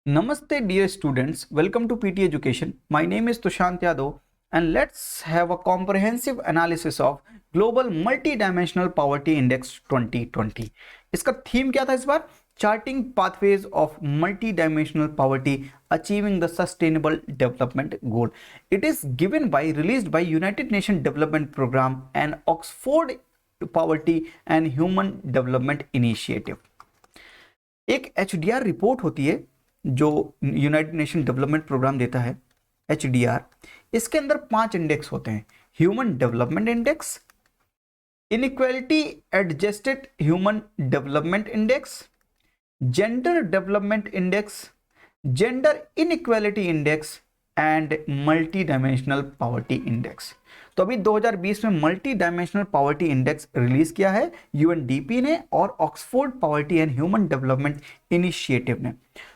Namaste dear students, welcome to PT Education. My name is Tushant Yadav and let's have a comprehensive analysis of Global Multidimensional Poverty Index 2020. इसका theme क्या था इस बार? Charting pathways of multidimensional poverty achieving the sustainable development goal. It is given by released by United Nations Development Program and Oxford Poverty and Human Development Initiative. एक HDR report होती है जो United nation development programme देता है, HDR। इसके अंदर 5 index होते हैं: human development index, inequality adjusted human development index, gender development index, gender inequality index and multi dimensional poverty index. तो अभी 2020 में multi dimensional poverty index release किया है यूएनडीपी ने और Oxford poverty and human development initiative ने।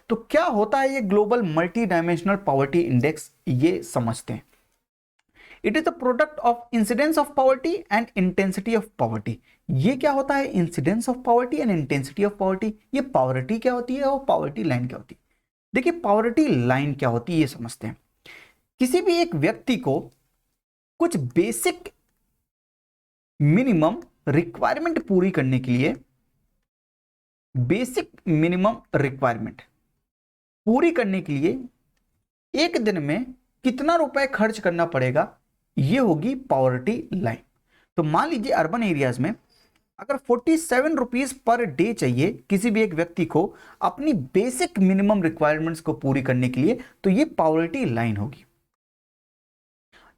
तो क्या होता है ये global multi dimensional poverty index, ये समझते हैं। It is the product of incidence of poverty and intensity of poverty. ये क्या होता है? Incidence of poverty and intensity of poverty. ये पॉवर्टी क्या होती है और पॉवर्टी लाइन क्या होती है? देखिए, पॉवर्टी लाइन क्या होती है ये समझते हैं। किसी भी एक व्यक्ति को कुछ बेसिक मिनिमम रिक्वायरमेंट पूरी करने के लिए, बेसिक मिनिमम रिक्वायरमेंट पूरी करने के लिए एक दिन में कितना रुपए खर्च करना पड़ेगा, ये होगी पॉवर्टी लाइन। तो मान लीजिए अर्बन एरियाज में अगर 47 रुपीज पर डे चाहिए किसी भी एक व्यक्ति को अपनी बेसिक मिनिमम रिक्वायरमेंट्स को पूरी करने के लिए, तो ये पॉवर्टी लाइन होगी।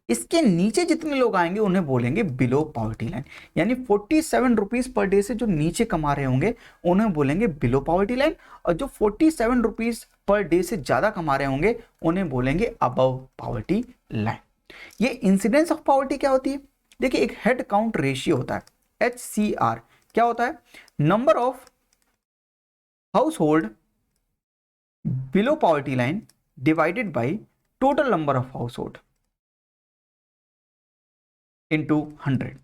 इसके नीचे जितने लोग आएंगे उन्हें बोलेंगे बिलो पॉवर्टी लाइन, यानी 47 रुपीज पर डे से जो नीचे कमा रहे होंगे उन्हें बोलेंगे बिलो पॉवर्टी लाइन, और जो 47 रुपीज पर डे से ज्यादा कमा रहे होंगे उन्हें बोलेंगे अबव पॉवर्टी लाइन। ये इंसिडेंस ऑफ पॉवर्टी क्या होती है? देखिए, एक हेड काउंट रेशियो होता है, HCR। क्या होता है? Number of house hold below poverty line divided by total number of house hold into 100।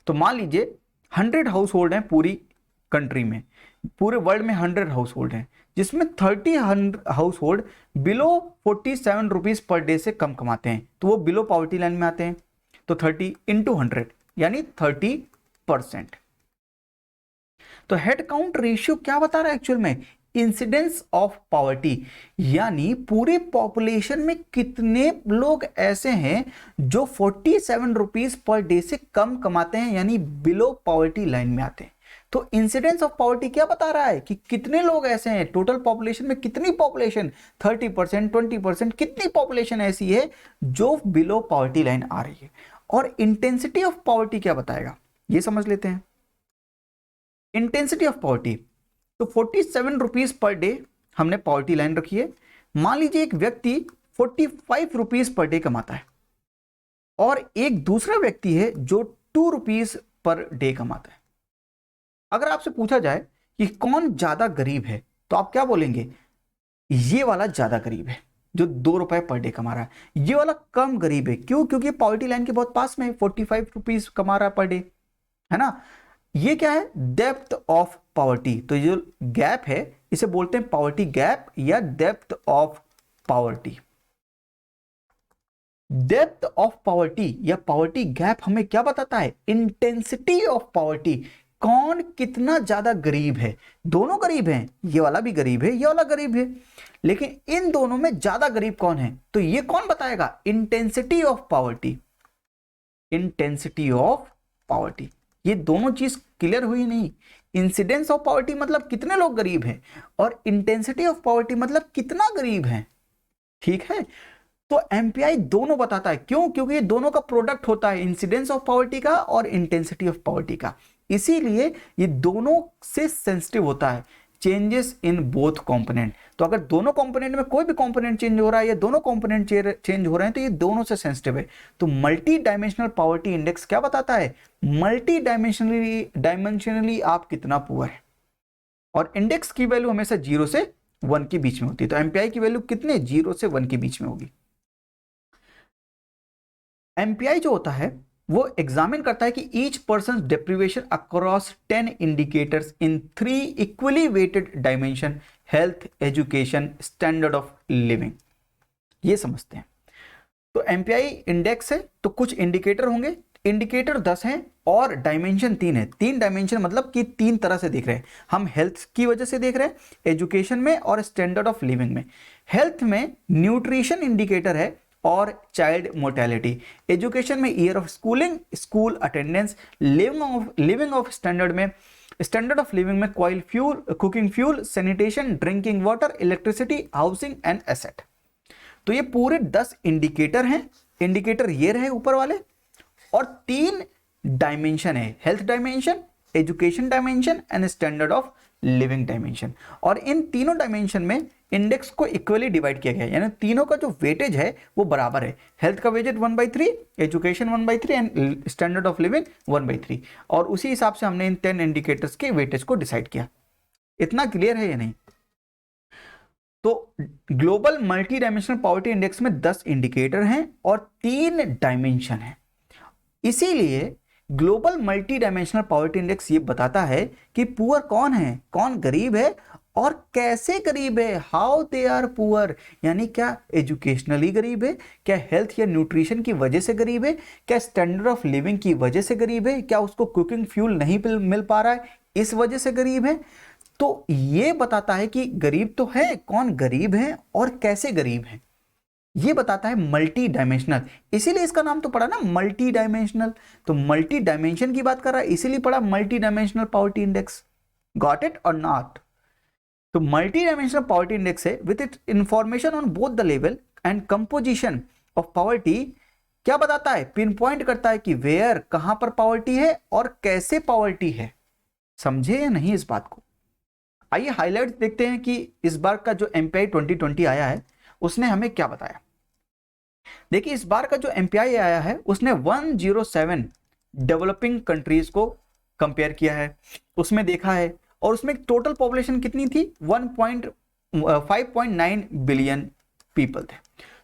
तो मान लीजिए 100 हाउस होल्ड हैं पूरी कंट्री में, पूरे वर्ल्ड में 100 हाउस होल्ड हैं, जिसमें 30 house hold below 47 rupees per day से कम कमाते हैं, तो वो बिलो पॉवर्टी लाइन में आते हैं। तो 30 इंटू 100 यानी 30%। तो हेड काउंट रेशियो क्या बता रहा है एक्चुअल में? इंसिडेंस ऑफ पॉवर्टी, यानी पूरे पॉपुलेशन में कितने लोग ऐसे हैं जो 47 रुपीज पर डे से कम कमाते हैं, यानी बिलो पॉवर्टी लाइन में आते हैं। तो इंसिडेंस ऑफ पॉवर्टी क्या बता रहा है कि कितने लोग ऐसे हैं, टोटल पॉपुलेशन में कितनी पॉपुलेशन, 30%, 20%, कितनी पॉपुलेशन ऐसी है जो बिलो पॉवर्टी लाइन आ रही है। और इंटेंसिटी ऑफ पॉवर्टी क्या बताएगा, ये समझ लेते हैं। इंटेंसिटी ऑफ पॉवर्टी, तो 47 रुपीज पर डे हमने पॉवर्टी लाइन रखी है। मान लीजिए एक व्यक्ति 45 रुपीज पर डे कमाता है और एक दूसरा व्यक्ति है जो 2 रुपीज पर डे कमाता है। अगर आपसे पूछा जाए कि कौन ज्यादा गरीब है, तो आप क्या बोलेंगे? ये वाला ज्यादा गरीब है जो 2 रुपए पर डे कमा रहा है। ये वाला कम गरीब है, क्यों? क्योंकि पॉवर्टी लाइन के बहुत पास में है, 45 रुपीज कमा रहा है पर डे, है ना। ये क्या है? Depth of poverty. तो ये जो गैप है इसे बोलते हैं पॉवर्टी गैप या depth of poverty. Depth of poverty या पॉवर्टी गैप हमें क्या बताता है? इंटेंसिटी ऑफ पॉवर्टी, कौन कितना ज्यादा गरीब है। दोनों गरीब हैं, ये वाला भी गरीब है, ये वाला गरीब है, लेकिन इन दोनों में ज्यादा गरीब कौन है? तो ये कौन बताएगा? Intensity of poverty. Intensity of poverty, ये दोनों चीज क्लियर हुई नहीं? इंसिडेंस ऑफ पॉवर्टी मतलब कितने लोग गरीब हैं, और इंटेंसिटी ऑफ पॉवर्टी मतलब कितना गरीब है। ठीक है, तो एमपीआई दोनों बताता है। क्यों? क्योंकि ये दोनों का प्रोडक्ट होता है, इंसिडेंस ऑफ पॉवर्टी का और इंटेंसिटी ऑफ पॉवर्टी का। इसीलिए ये दोनों से सेंसिटिव होता है, चेंजेस इन बोथ कंपोनेंट। तो अगर दोनों कंपोनेंट में कोई भी कंपोनेंट चेंज हो रहा है या दोनों कंपोनेंट चेंज हो रहे हैं, तो ये दोनों से सेंसिटिव है। तो मल्टी डायमेंशनल पॉवर्टी इंडेक्स क्या बताता है? मल्टी डायमेंशनली आप कितना पुअर है। और इंडेक्स की वैल्यू हमेशा 0 से 1 के बीच में होती है। तो एमपीआई की वैल्यू कितने? 0 से 1 के बीच में होगी। एमपीआई जो होता है वो एग्जामिन करता है कि each person deprivation across 10 indicators in 3 equally weighted dimension, health, education, standard of living, ये समझते हैं। तो एमपीआई इंडेक्स है तो कुछ इंडिकेटर होंगे, इंडिकेटर 10 हैं और डायमेंशन 3 है। 3 डायमेंशन मतलब कि 3 तरह से देख रहे हैं हम, हेल्थ की वजह से देख रहे हैं, एजुकेशन में और स्टैंडर्ड ऑफ लिविंग में। हेल्थ में न्यूट्रिशन इंडिकेटर है और चाइल्ड मोर्टेलिटी, एजुकेशन में year of schooling, school attendance, living of standard में, स्टैंडर्ड ऑफ लिविंग में coil fuel, cooking fuel, sanitation, drinking water, electricity, housing and asset. तो ये पूरे 10 इंडिकेटर हैं, इंडिकेटर ये रहे ऊपर वाले, और 3 डायमेंशन है, health dimension, education dimension and standard of living dimension. और इन तीनों डायमेंशन में इंडेक्स को इक्वली डिवाइड किया गया है, यानी तीनों का जो वेटेज है वो बराबर है। हेल्थ का weightage 1/3, education 1/3 and standard of living 1/3, और उसी हिसाब से हमने इन 10 इंडिकेटर्स के वेटेज को डिसाइड किया। इतना क्लियर है या नहीं? तो global multi dimensional poverty index में 10 इंडिकेटर हैं और 3 डायमेंशन हैं। इसीलिए global multi dimensional poverty index ये बताता है कि पुअर कौन है, कौन गरीब है और कैसे गरीब है, हाउ दे आर पुअर, यानी क्या एजुकेशनली गरीब है, क्या हेल्थ या न्यूट्रिशन की वजह से गरीब है, क्या स्टैंडर्ड ऑफ लिविंग की वजह से गरीब है, क्या उसको कुकिंग फ्यूल नहीं मिल पा रहा है इस वजह से गरीब है। तो ये बताता है कि गरीब तो है, कौन गरीब है और कैसे गरीब है, ये बताता है मल्टी डायमेंशनल। इसीलिए इसका नाम तो पड़ा ना मल्टी डायमेंशनल, तो मल्टी डायमेंशन की बात कर रहा है इसीलिए पड़ा multi dimensional poverty index. Got it और नॉट? तो मल्टी डायमेंशनल पॉवर्टी इंडेक्स है with it information on both the level and composition of poverty. क्या बताता है? पिन पॉइंट करता है कि वेयर, कहां पर पॉवर्टी है और कैसे पॉवर्टी है। समझे या नहीं इस बात को? आइए हाईलाइट्स देखते हैं कि इस बार का जो एमपीआई 2020 आया है उसने हमें क्या बताया। देखिए इस बार का जो एमपीआई आया है उसने 107 डेवलपिंग कंट्रीज को कंपेयर किया है, उसमें देखा है, और उसमें टोटल पॉपुलेशन कितनी थी? 5.9 बिलियन पीपल थे।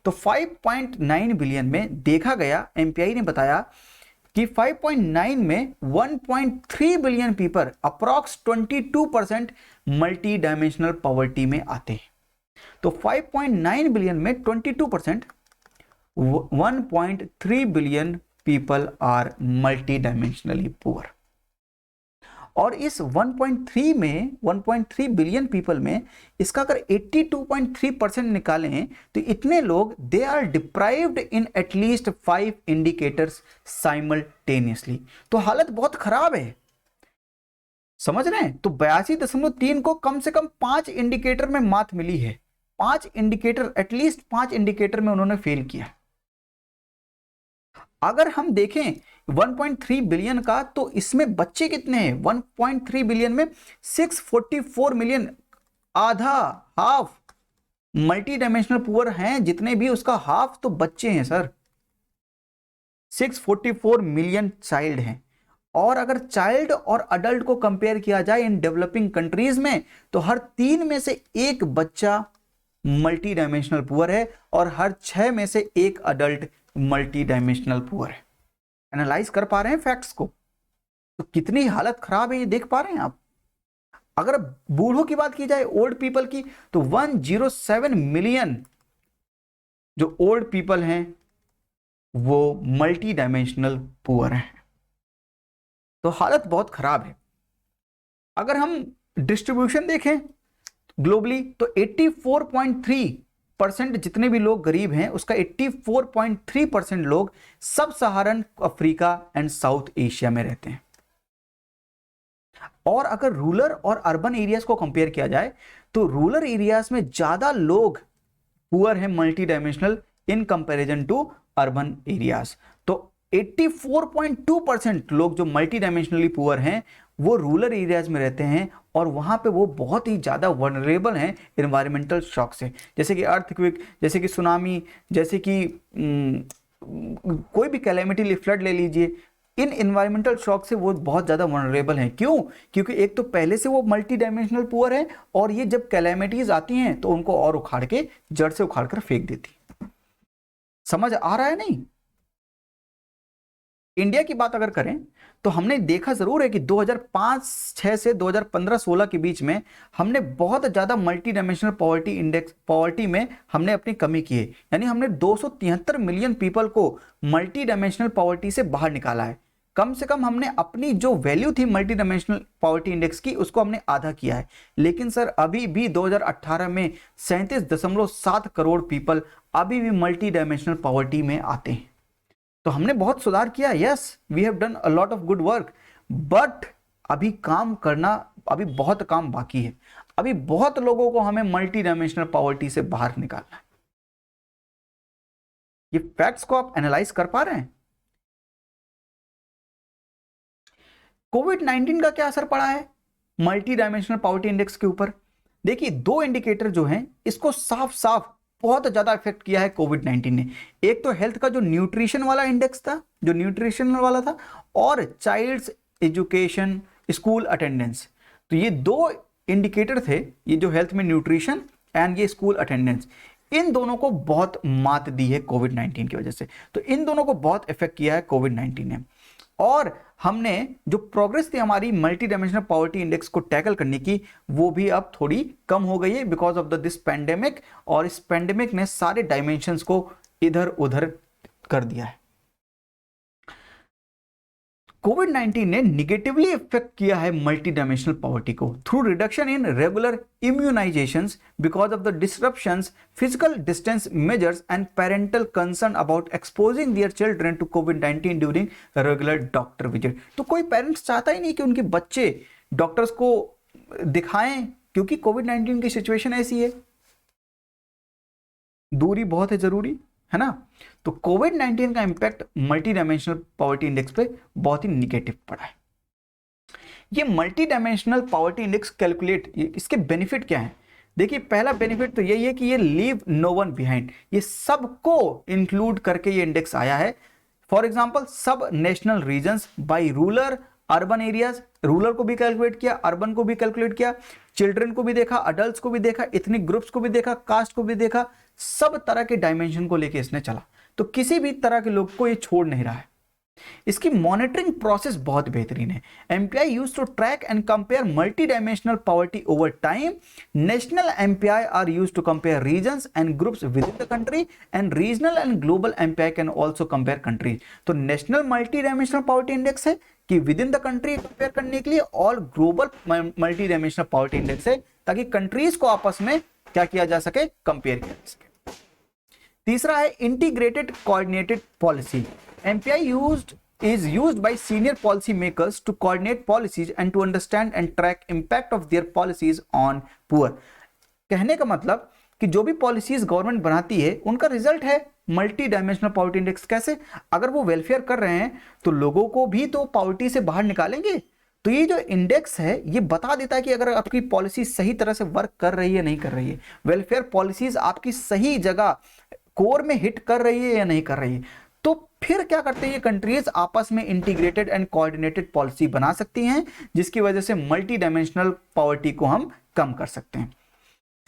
तो 5.9 बिलियन में देखा गया, एमपीआई ने बताया कि 5.9 में 1.3 billion people, approx 22% multi dimensional poverty में आते हैं। तो 5.9 बिलियन में 22%, 1.3 billion people are multi dimensionally poor. और इस 1.3 बिलियन पीपल में इसका अगर 82.3% निकालें तो इतने लोग they are deprived in at least 5 indicators simultaneously. तो हालत बहुत खराब है, समझ रहे हैं? तो 82.3 को कम से कम 5 इंडिकेटर में मात मिली है, 5 इंडिकेटर, एटलीस्ट 5 इंडिकेटर में उन्होंने फेल किया। अगर हम देखें 1.3 बिलियन का, तो इसमें बच्चे कितने हैं? 1.3 बिलियन में 644 मिलियन, आधा, हाफ मल्टी डायमेंशनल पुअर हैं, जितने भी उसका हाफ तो बच्चे हैं सर। 644 मिलियन चाइल्ड हैं। और अगर चाइल्ड और अडल्ट को कंपेयर किया जाए इन डेवलपिंग कंट्रीज में, तो हर 3 में से 1 बच्चा मल्टी डायमेंशनल पुअर है और हर 6 में से 1 अडल्ट मल्टी डायमेंशनल पुअर है। एनालाइज कर पा रहे हैं फैक्ट्स को? तो कितनी हालत खराब है ये देख पा रहे हैं आप? अगर बूढ़ों की बात की जाए, ओल्ड पीपल की, तो 107 मिलियन जो ओल्ड पीपल हैं वो मल्टी डायमेंशनल पुअर हैं। तो हालत बहुत खराब है। अगर हम डिस्ट्रीब्यूशन देखें ग्लोबली, तो 84.3% जितने भी लोग गरीब हैं उसका 84.3% लोग सब सहारन अफ्रीका एंड साउथ एशिया में रहते हैं। और अगर रूरल और अर्बन एरियाज को कंपेयर किया जाए, तो रूरल एरियाज में ज्यादा लोग पुअर हैं multi dimensional in comparison to urban areas. तो 84.2% लोग जो मल्टी डायमेंशनली पुअर हैं वो रूरल एरियाज में रहते हैं, और वहां पे वो बहुत ही ज्यादा वनरेबल हैं एनवायरमेंटल शॉक से, जैसे कि अर्थक्वेक, जैसे कि सुनामी, जैसे कि कोई भी कैलेमिटी, फ्लड ले लीजिए। इन एनवायरमेंटल शॉक से वो बहुत ज़्यादा वनरेबल हैं। क्यों? क्योंकि एक तो पहले से वो मल्टी डायमेंशनल पुअर है, और ये जब कैलेमिटीज आती हैं तो उनको और उखाड़ के, जड़ से उखाड़ कर फेंक देती। समझ आ रहा है नहीं? इंडिया की बात अगर करें तो हमने देखा जरूर है कि 2005-6 से 2015-16 के बीच में हमने बहुत ज्यादा multi dimensional poverty index poverty में हमने अपनी कमी की है, यानी हमने 273 मिलियन पीपल को मल्टी डायमेंशनल पॉवर्टी से बाहर निकाला है। कम से कम हमने अपनी जो वैल्यू थी मल्टी डायमेंशनल पॉवर्टी इंडेक्स की उसको हमने आधा किया है। लेकिन सर अभी भी 2018 में 37.7 करोड़ पीपल अभी भी मल्टी डायमेंशनल पॉवर्टी में आते हैं। तो हमने बहुत सुधार किया, yes we have done a lot of good work, but अभी काम करना, अभी बहुत काम बाकी है। अभी बहुत लोगों को हमें मल्टी डायमेंशनल पॉवर्टी से बाहर निकालना है। ये फैक्ट्स को आप एनालाइज कर पा रहे हैं? कोविड 19 का क्या असर पड़ा है मल्टी डायमेंशनल पॉवर्टी इंडेक्स के ऊपर? देखिए, दो इंडिकेटर जो हैं इसको साफ साफ बहुत ज्यादा इफेक्ट किया है कोविड 19 ने। एक तो हेल्थ का जो न्यूट्रिशन वाला इंडेक्स था, जो न्यूट्रिशन वाला था, और चाइल्ड्स एजुकेशन स्कूल अटेंडेंस। तो ये दो इंडिकेटर थे, ये जो हेल्थ में न्यूट्रिशन एंड ये स्कूल अटेंडेंस, इन दोनों को बहुत मात दी है कोविड 19 की वजह से। तो इन दोनों को बहुत इफेक्ट किया है कोविड 19 ने। और हमने जो प्रोग्रेस थी हमारी मल्टी डायमेंशनल पॉवर्टी इंडेक्स को टैकल करने की, वो भी अब थोड़ी कम हो गई है बिकॉज ऑफ दिस पैंडेमिक। और इस पैंडेमिक ने सारे डायमेंशंस को इधर उधर कर दिया है। कोविड 19 ने निगेटिवली इफेक्ट किया है मल्टी डायमेंशनल पॉवर्टी को through reduction in regular immunisations because of the disruptions, physical distance measures and parental concern about exposing their children to COVID 19 during regular doctor visit. तो कोई parents चाहता ही नहीं कि उनके बच्चे डॉक्टर्स को दिखाएं, क्योंकि कोविड 19 की सिचुएशन ऐसी है, दूरी बहुत है जरूरी है ना। तो कोविड 19 का impact multi dimensional poverty index पे बहुत ही निगेटिव पड़ा है। ये multi dimensional poverty index calculate, इसके बेनिफिट क्या है? देखिए, पहला बेनिफिट तो यही है कि ये लीव नो वन बिहाइंड, ये सबको इंक्लूड करके ये इंडेक्स आया है। फॉर एग्जांपल, सब national regions by rural urban areas, rural को भी कैलकुलेट किया, अर्बन को भी कैलकुलेट किया, चिल्ड्रन को भी देखा, अडल्ट को भी देखा, इथनिक ग्रुप्स को भी देखा, कास्ट को भी देखा, सब तरह के डायमेंशन को लेके इसने चला। तो किसी भी तरह के लोग को ये छोड़ नहीं रहा है। इसकी मॉनिटरिंग प्रोसेस बहुत बेहतरीन है। MPI use to track and compare multi dimensional poverty over time. National MPI are use to compare regions and groups within the country, and regional and global MPI can also compare countries. तो national multi dimensional poverty index है कि within the country compare करने के लिए, और global multi dimensional poverty index है ताकि countries को आपस में क्या किया जा सके, कंपेयर किया जा सके। तीसरा है integrated coordinated policy. MPI is used by senior policy makers to coordinate policies and to understand and track impact of their policies on poor। कहने का मतलब कि जो भी पॉलिसीज गवर्नमेंट बनाती है उनका रिजल्ट है मल्टी डायमेंशनल पॉवर्टी इंडेक्स। कैसे? अगर वो वेलफेयर कर रहे हैं तो लोगों को भी तो पॉवर्टी से बाहर निकालेंगे। तो ये जो इंडेक्स है ये बता देता है कि अगर आपकी पॉलिसी सही तरह से वर्क कर रही है, नहीं कर रही है, वेलफेयर पॉलिसीज आपकी सही जगह कोर में हिट कर रही है या नहीं कर रही है। तो फिर क्या करते हैं ये कंट्रीज, आपस में इंटीग्रेटेड एंड कोऑर्डिनेटेड पॉलिसी बना सकती हैं, जिसकी वजह से मल्टी डायमेंशनल पॉवर्टी को हम कम कर सकते हैं।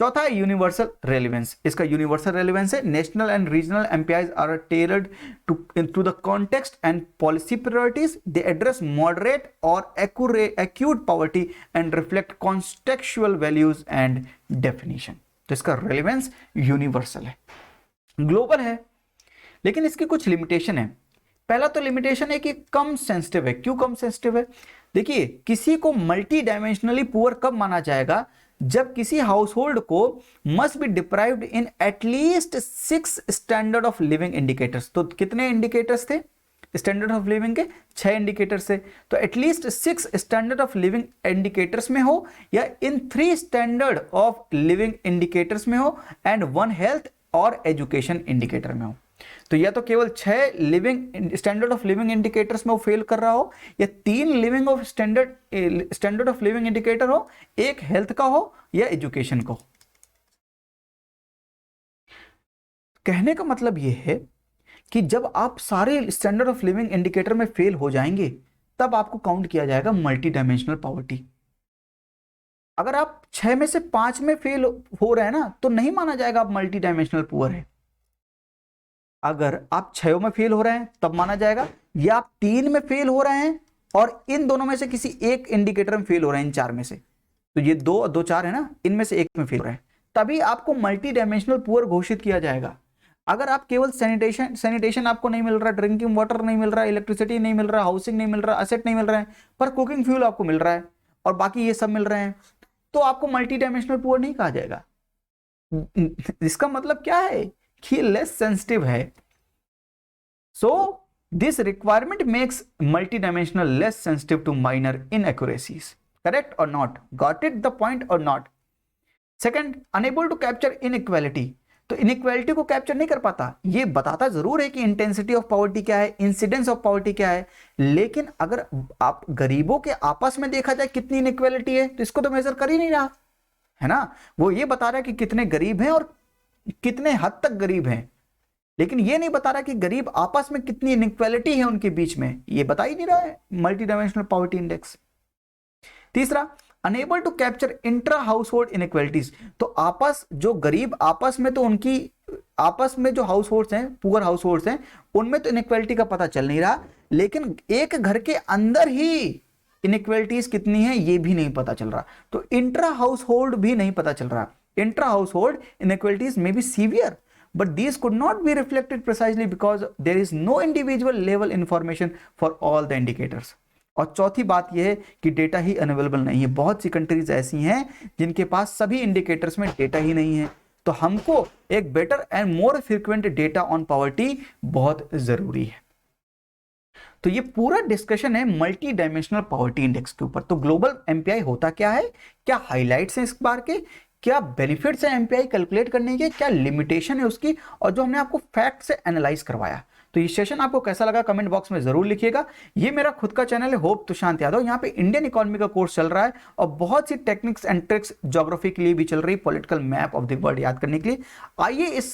चौथा है यूनिवर्सल रेलेवेंस। इसका यूनिवर्सल रेलेवेंस है national and regional MPIs are tailored to the context and policy priorities. They address moderate और acute poverty and reflect contextual values and definition. तो इसका रेलेवेंस यूनिवर्सल है, ग्लोबल है, लेकिन इसकी कुछ लिमिटेशन है। पहला तो लिमिटेशन है कि कम सेंसिटिव है। क्यों कम सेंसिटिव है? देखिए, किसी को मल्टी डायमेंशनली पुअर कब माना जाएगा? जब किसी हाउस होल्ड को must be deprived in at least 6 standard of living indicators. तो कितने इंडिकेटर्स थे स्टैंडर्ड ऑफ लिविंग के? 6 इंडिकेटर्स थे। तो at least 6 standard of living indicators में हो, या इन 3 स्टैंडर्ड ऑफ लिविंग इंडिकेटर्स में हो, एंड 1 हेल्थ और एजुकेशन इंडिकेटर में हो। तो या तो केवल 6 living standard of living indicators में वो फेल कर रहा हो, या 3 living of standard of living indicator हो, 1 हेल्थ का हो या एजुकेशन का हो। कहने का मतलब यह है कि जब आप सारे स्टैंडर्ड ऑफ लिविंग इंडिकेटर में फेल हो जाएंगे तब आपको काउंट किया जाएगा मल्टी डायमेंशनल पॉवर्टी। अगर आप 6 में से 5 में फेल हो रहे हैं ना, तो नहीं माना जाएगा आप मल्टी डायमेंशनल पुअर है। अगर आप 6 में फेल हो रहे हैं तब माना जाएगा, या आप 3 में फेल हो रहे हैं और इन दोनों में से किसी एक इंडिकेटर में फेल हो रहे हैं, इन 4 में से, तो ये 2 और 2 4 है ना, इनमें से एक में फेल हो रहे हैं, तभी आपको मल्टी डायमेंशनल पुअर घोषित किया जाएगा। अगर आप केवल सैनिटेशन आपको नहीं मिल रहा, ड्रिंकिंग वाटर नहीं मिल रहा, इलेक्ट्रिसिटी नहीं मिल रहा, हाउसिंग नहीं मिल रहा, एसेट नहीं मिल रहा है, पर कुकिंग फ्यूल आपको मिल रहा है और बाकी ये सब मिल रहे हैं, तो आपको मल्टी डायमेंशनल पुअर नहीं कहा जाएगा। इसका मतलब क्या है कि लेस सेंसिटिव है। So this requirement makes multi dimensional less sensitive to minor inaccuracies. Correct और not? Got it the point और not? Second, unable to capture inequality, तो इनइक्वालिटी को कैप्चर नहीं कर पाता। ये बताता जरूर है कि इंटेंसिटी ऑफ पॉवर्टी क्या है, इंसिडेंस ऑफ पॉवर्टी क्या है, लेकिन अगर आप गरीबों के आपस में देखा जाए कितनी इनइक्वालिटी है, तो इसको तो मेजर कर ही नहीं रहा है ना। वो ये बता रहा है कि कितने गरीब हैं और कितने हद तक गरीब हैं, लेकिन ये नहीं बता रहा कि गरीब आपस में कितनी इनइक्वालिटी है उनके बीच में, ये बता ही नहीं रहा है मल्टी डायमेंशनल पॉवर्टी इंडेक्स। तीसरा, enable to capture intra household inequalities, तो आपस जो गरीब आपस में, तो उनकी आपस में जो हाउस होल्ड्स हैं, पुअर हाउस होल्ड्स हैं, उनमें तो इनइक्वालिटी का पता चल नहीं रहा, लेकिन एक घर के अंदर ही इनइक्वालिटीज कितनी है ये भी नहीं पता चल रहा, तो इंट्रा हाउस होल्ड भी नहीं पता चल रहा। Intra household inequalities may be severe, but these could not be reflected precisely because there is no individual level information for all the indicators। और चौथी बात यह है कि डेटा ही अवेलेबल नहीं है। बहुत सी कंट्रीज ऐसी हैं जिनके पास सभी इंडिकेटर्स में डेटा ही नहीं है, तो हमको एक better and more frequent data on poverty बहुत जरूरी है। तो ये पूरा डिस्कशन है मल्टी डायमेंशनल पॉवर्टी इंडेक्स के ऊपर। तो ग्लोबल एमपीआई होता क्या है, क्या हाइलाइट्स हैं इस बार के, क्या बेनिफिट्स है एमपीआई कैलकुलेट करने के, क्या लिमिटेशन है उसकी, और जो हमने आपको फैक्ट से एनालाइज करवाया। तो ये सेशन आपको कैसा लगा कमेंट बॉक्स में जरूर लिखिएगा। ये मेरा खुद का चैनल है होप तुषांत यादव, यहाँ पे इंडियन इकोनॉमी का कोर्स चल रहा है और बहुत सी टेक्निक्स एंड ट्रिक्स ज्योग्राफी के लिए भी चल रही है, political map of the world याद करने के लिए। आइए इस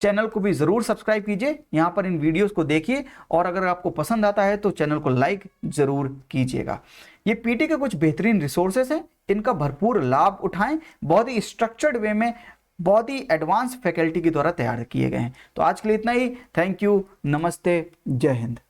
चैनल को भी जरूर सब्सक्राइब कीजिए, यहाँ पर इन वीडियोस को देखिए, और अगर आपको पसंद आता है तो चैनल को लाइक जरूर कीजिएगा। ये पीटी के कुछ बेहतरीन रिसोर्सेस हैं, इनका भरपूर लाभ उठाएं, बहुत ही स्ट्रक्चर्ड वे में, बहुत ही एडवांस फैकल्टी के द्वारा तैयार किए गए हैं। तो आज के लिए इतना ही। थैंक यू, नमस्ते, जय हिंद।